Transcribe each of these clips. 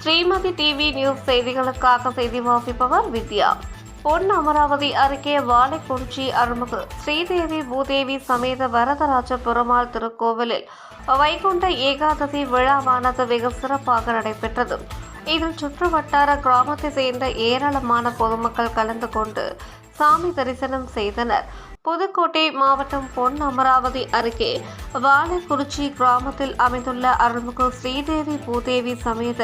Srimathi TV news செய்திகளுக்காக செய்தி வாசிப்பவர் வித்யா. பொன் அமராவதி அருகே வாழைக்குறிச்சி அருள்மிகு ஸ்ரீதேவி பூதேவி சமேத வரதராஜ பெருமாள் திருக்கோவிலில் வைகுண்ட ஏகாதசி விழாவானது வெகு சிறப்பாக நடைபெற்றது. இதில் சுற்றுவட்டார கிராமத்தை சேர்ந்த ஏராளமான பொதுமக்கள் கலந்து கொண்டு சாமி தரிசனம் செய்தனர். புதுக்கோட்டை மாவட்டம் பொன் அமராவதி அருகே வாழைக்குறிச்சி கிராமத்தில் அமைந்துள்ள அருள்மிகு ஸ்ரீதேவி பூதேவி சமேத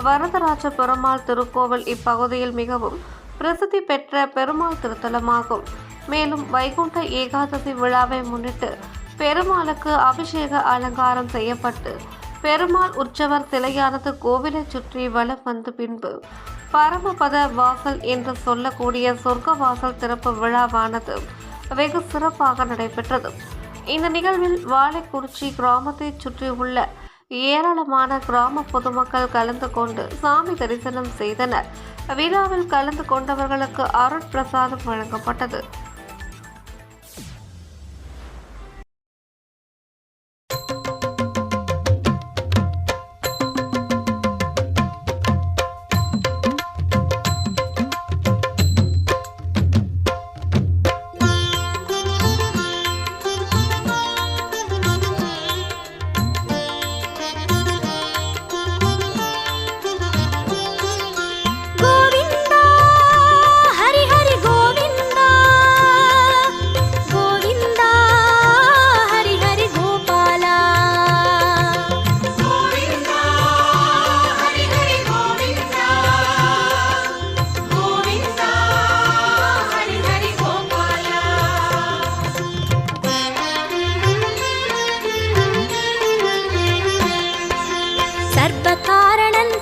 வரதராஜ பெருமாள் திருக்கோவில் இப்பகுதியில் மிகவும் பிரசித்தி பெற்ற பெருமாள் திருத்தலமாகும். மேலும் வைகுண்ட ஏகாதசி விழாவை முன்னிட்டு பெருமாளுக்கு அபிஷேக அலங்காரம் செய்யப்பட்டு பெருமாள் உற்சவர் சிலையானது கோவிலை சுற்றி வலம் வந்து பின்பு பரமபத வாசல் என்று சொல்லக்கூடிய சொர்க்க வாசல் திறப்பு விழாவானது வெகு சிறப்பாக நடைபெற்றது. இந்த நிகழ்வில் வாழைக்குறிச்சி கிராமத்தை சுற்றியுள்ள ஏராளமான கிராம பொதுமக்கள் கலந்து கொண்டு சாமி தரிசனம் செய்தனர். விழாவில் கலந்து கொண்டவர்களுக்கு அருட்பிரசாதம் வழங்கப்பட்டது.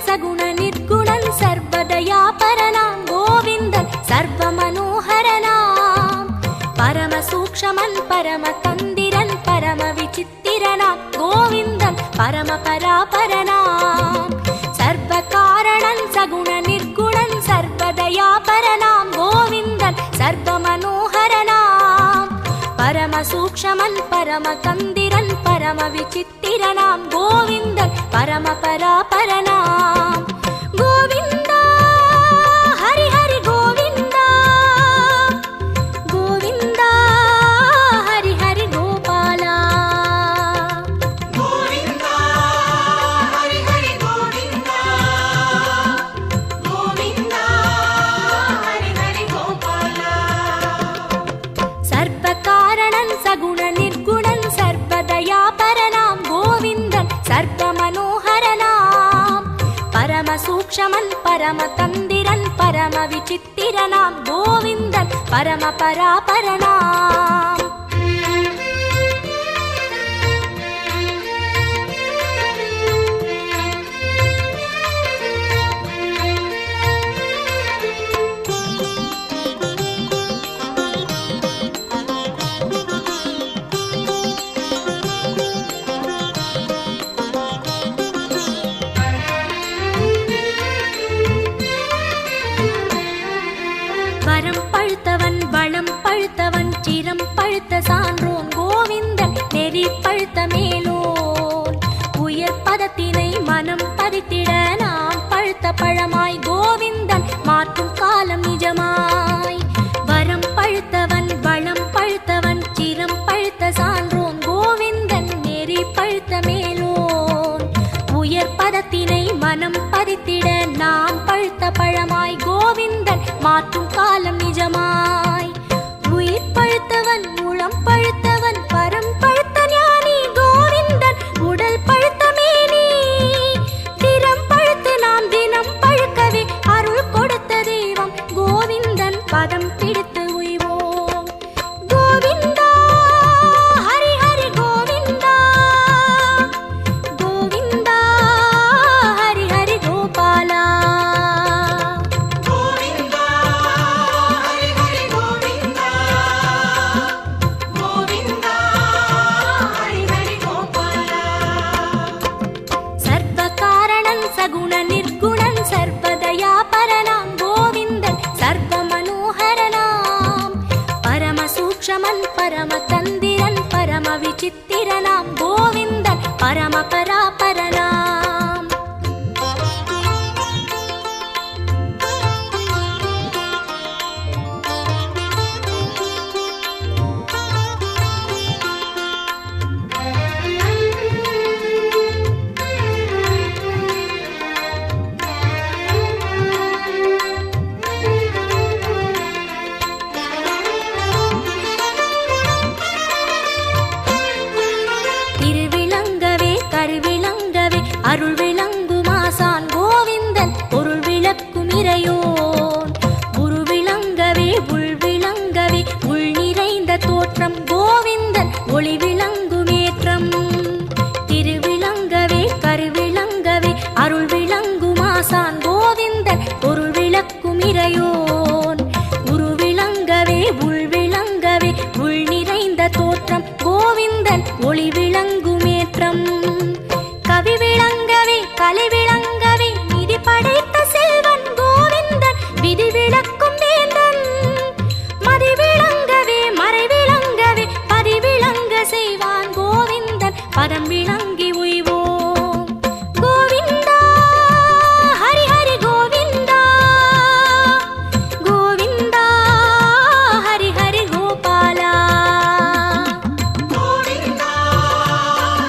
சகுண நிர்குணன் சர்வதயாபரனாம் கோவிந்தன் சர்வ மனோகரனாம் பரம சூக்ஷமன் பரம தந்திரன் பரம விசித்திரனாம் கோவிந்தன் பரம பராபரனாம் சர்வ காரணன் சகுண நிர்குணன் சர்வதயாபரனாம் கோவிந்தன் சர்வ மனோகரனாம் பரம சூக்ஷமன் பரம தந்திரன் பரம விசித்திரனாம் கோவிந்தன் பரம பராபரனாம் கோவிந்தா ஹரி ஹரி கோவிந்தா கோவிந்தா ஹரி ஹரி கோபாலா கோவிந்தா ஹரி ஹரி கோவிந்தா கோவிந்தா ஹரி ஹரி கோபாலா சர்வ காரணன் சகுண நிர்குணன் சர்வதயாபரனாம் கோவிந்தன் சர்வ மனோகரனாம் பரம சூக்ஷமன் பரம தந்திரன் பரம விசித்திரனாம் கோவிந்தன் பரம பராபரனாம் வரம் பழுத்தவன் வளம் பழுத்தவன் சிரம் பழுத்த சான்றோன் கோவிந்தன் நெறி பழுத்த மேலோன் உயர் பதத்தினை மனம் பதித்திட நாம் பழுத்த பழமாய் கோவிந்தன் மாற்றும் காலம் நிஜமாய் வரம் பழுத்தவன் வளம் பழுத்தவன் சிரம் பழுத்த சான்றோன் கோவிந்தன் நெறி பழுத்த மேலோன் உயர் பதத்தினை மனம் பதித்திட நாம் பழுத்த பழமாய் கோவிந்தன் மாற்றும் காலம் நிஜமாய் உயிர் பழுத்தவன் உளம் பழுத்தவன் பரம் பழுத்த ஞானி கோவிந்தன் உடல் பழுத்த மேனி திறம் பழுத்து நாம் தினம் பழுக்கவே அருள் கொடுத்த தெய்வம் கோவிந்தன் பதம் பிடித்து உய்வோம் கோவிந்தா ஹரி ஹரி கோவிந்தா கோவிந்தா ஹரி ஹரி கோபாலா கோவிந்தா ஹரி ஹரி கோவிந்தா கோவிந்தா ஹரி ஹரி கோபாலா சர்வ காரணன் சகுண நிர்குணன் சர்வதயாபரனாம் கோவிந்தன் சர்வ மனோகரனாம் பரம சூக்ஷமன் பரம தந்திரன் பரம விசித்திரனாம் கோவிந்தன் பரம பராபரனாம் அருள் விளங்கும் ஆசான் கோவிந்தன் பொருள் விளக்கும் இறையோன் உரு விளங்கவே உள் விளங்கவே உள் நிறைந்த தோற்றம் கோவிந்தன் ஒளி விளங்கும் ஏற்றம் திருவிளங்கவே கருவிளங்கவே அருள் விளங்கும் ஆசான் கோவிந்தன் பொருள் விளக்கும் இறையோன் உரு விளங்கவே உள் விளங்கவே உள் நிறைந்த தோற்றம் கோவிந்தன் ஒளி விளங்கும் ஏற்றம் கவி விளங்கவே கலை விளங்கவே நிதி படைத்த செல்வன் கோவிந்தன் விதி விளக்கும் வேந்தன் மதி விளங்கவே மறை விளங்கவே பதி விளங்க செய்வான் கோவிந்தன் பதம் விளங்கி உய்வோம் கோவிந்தா ஹரி ஹரி கோவிந்தா கோவிந்தா ஹரி ஹரி கோபாலா கோவிந்தா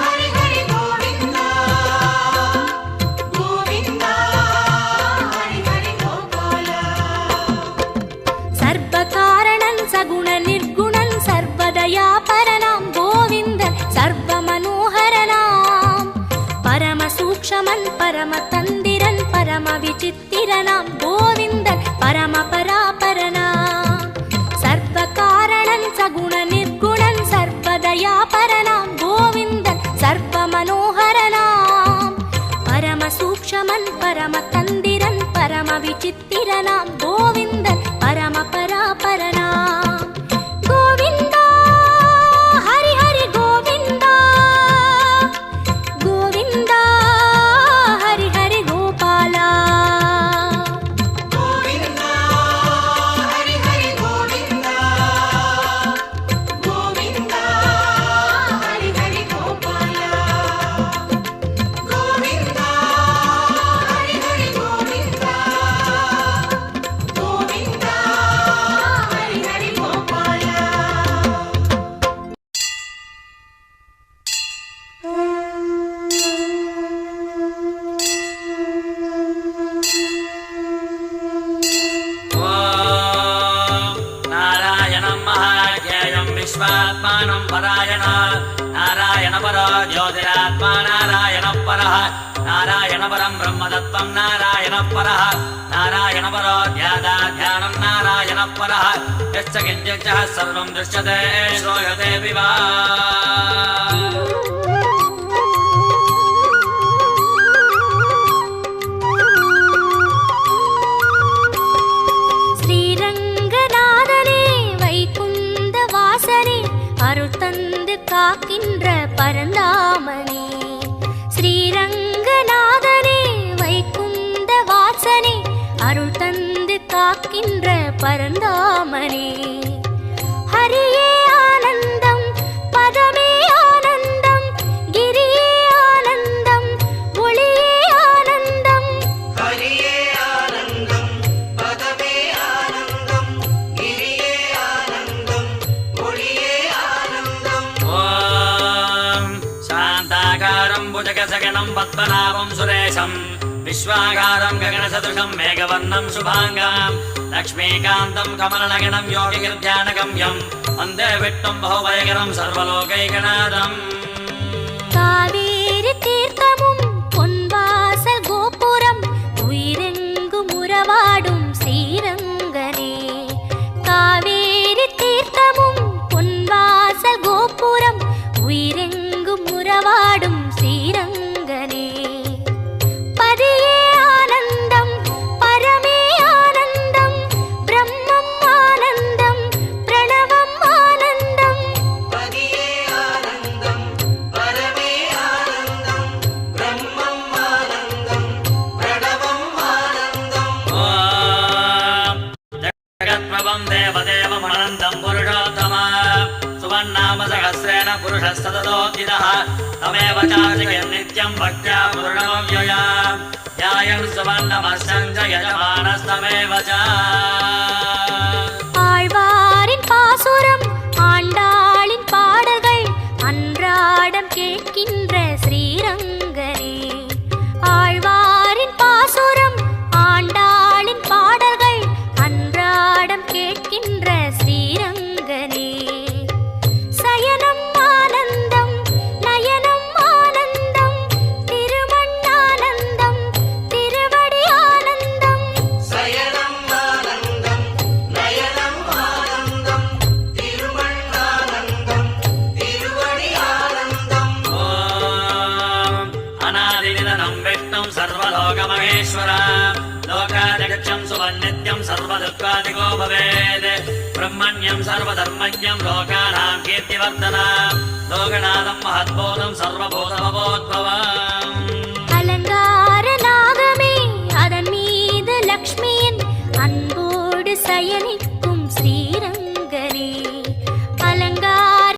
ஹரி ஹரி கோவிந்தா கோவிந்தா ஹரி ஹரி கோபாலா சர்வகாரணன் சகுண நிர்குணன் சர்வதயா பரனாம் கோவிந்தன் சர்வ மனோகரனாம் பரம சூக்ஷமன் பரம தந்திரன் பரம விசித்திரனாம் கோவிந்தன் பரம பராபரனாம் சர்வகாரணன் சகுண நிர்குணன் சர்வதயா பரனாம் கோவிந்தன் சர்வ மனோகரனாம் பரம சூக்ஷமன் பரம தந்திரன் பரம விசித்திரனாம் கோவிந்தன் பரம பராபரனாம் கோவிந்தா ஹரி ஹரி கோவிந்தா கோவிந்தா ஹரி ஹரி கோபாலா கோவிந்தா ஹரி ஹரி கோவிந்தா கோவிந்தா ஹரி ஹரி கோபாலா கோவிந்தா ஹரி ஹரி கோவிந்தா கோவிந்தா ஹரி ஹரி கோபாலா नारायणं महाज्ञेयं विश्वात्मानं परायण नारायण परो ज्योतिरात्मा नारायण परः नारायण परं ब्रह्मतत्त्वं नारायण परः नारायण परो ध्यानं नारायण परः यश्च किञ्चित् सर्वं दृश्यते श्रूयते विवा ஸ்ரீரங்கநாதனே வைகுந்த வாசனே அருள் தந்து காக்கின்ற பரந்தாமனே ஸ்ரீரங்கநாதனே வைகுந்த வாசனே அருள் தந்து காக்கின்ற பரந்தாமனே ஹரியே ஆனந்தம் பதமே ஆனந்தம் கிரியே ஆனந்தம் ஒளியே ஆனந்தம் ஹரியே ஆனந்தம் பதமே ஆனந்தம் கிரியே ஆனந்தம் ஒளியே ஆனந்தம் ॐ शान्ताकारं भुजगशगणं पद्मनाभं सुरेशं विश्वाकारं गगनसदृशं मेघवर्णं शुभाङ्गां लक्ष्मीकान्तं कमलनगणं योगिगिर्ध्यानगम्यं वन्दे विष्णुं बहुभयकरं सर्वलोकैकनाथम् காவேரி தீர்த்தமும் பொன்வாசல் கோபுரம் உயிரெங்கும் உறவாடும் ஸ்ரீரங்கனே காவேரி தீர்த்தமும் பொன்வாசல் கோபுரம் உயிரெங்கும் உறவாடும் ஸ்ரீரங்கனே பதியே ஆனந்தம் பரமே ஆனந்தம் பிரம்மம் ஆனந்தம் பிரணவம் ஆனந்தம் பதியே ஆனந்தம் பரமே ஆனந்தம் பிரம்மம் ஆனந்தம் பிரணவம் ஆனந்தம் ॐ जगत्प्रभं देवदेवमनन्तं पुरुषोत्तम सुवर्णामसहस्रेण पुरुषस्तततोऽधितः तमेव चार्चयन् नित्यं भक्त्या पूर्णमव्यया ध्यायन् सुवर्णमस्यं च यजमानस्तमेव च ஆழ்வாரின் பாசுரம் ஆண்டாளின் பாடல்கள் அன்றாடம் கேட்கின்ற ஸ்ரீரங்கனே ஆழ்வாரின் பாசுரம் ஆண்டாளின் பாடல்கள் அன்றாடம் கேட்கின்ற ஸ்ரீரங்கனே சயனம் ஆனந்தம் நயனம் ஆனந்தம் திருமண்ணா महेश्वर लोकाजगच्छं सुवन्नित्यं सर्वदुःखादिको भवेत् ब्रह्मण्यं सर्वधर्मज्ञं लोकानां कीर्तिवर्धनम् लोकनाथं महद्बोधं सर्वभूतमवोद्भव